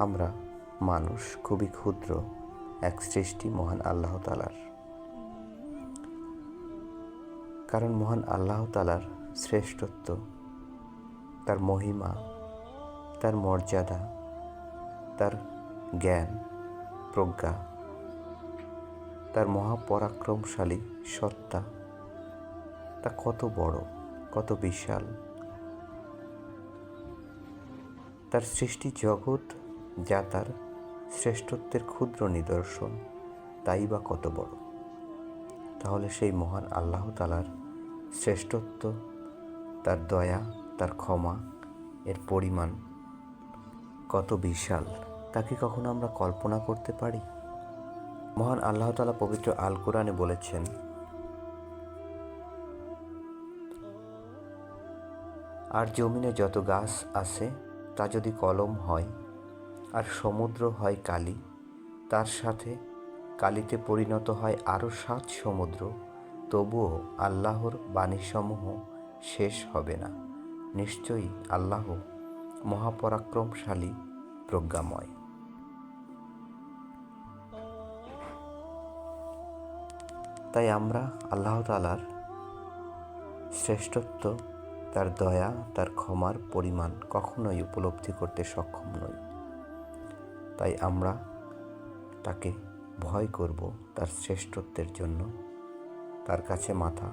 আমরা মানুষ খুবই ক্ষুদ্র এক সৃষ্টি মহান আল্লাহ তাআলার। কারণ মহান আল্লাহ তাআলার শ্রেষ্ঠত্ব, তার মহিমা, তার মর্যাদা, তার জ্ঞান প্রজ্ঞা, তার মহাপরাক্রমশালী সত্তা, তা কত বড়, কত বিশাল। তার সৃষ্টি জগৎ যা তার শ্রেষ্ঠত্বের ক্ষুদ্র নিদর্শন, তাই বা কত বড়। তাহলে সেই মহান আল্লাহ তাআলার শ্রেষ্ঠত্ব, তার দয়া, তার ক্ষমা এর পরিমাণ কত বিশাল, তাকে কখনো আমরা কল্পনা করতে পারি? মহান আল্লাহ তাআলা পবিত্র আল কোরআনে বলেছেন, আর জমিনে যত গাছ আছে তা যদি কলম হয় আর সমুদ্র হয় কালি, তার সাথে কালিতে পরিণত হয় আরও 7 সমুদ্র, তবুও আল্লাহর বাণীসমূহ শেষ হবে না। নিশ্চয়ই আল্লাহ মহাপরাক্রমশালী, প্রজ্ঞাময়। তাই আমরা আল্লাহ তাআলার শ্রেষ্ঠত্ব, তার দয়া, তার ক্ষমার পরিমাণ কখনোই উপলব্ধি করতে সক্ষম নই। তাই আমরা তাকে ভয় করব তার শ্রেষ্ঠত্বের জন্য, তার কাছে মাথা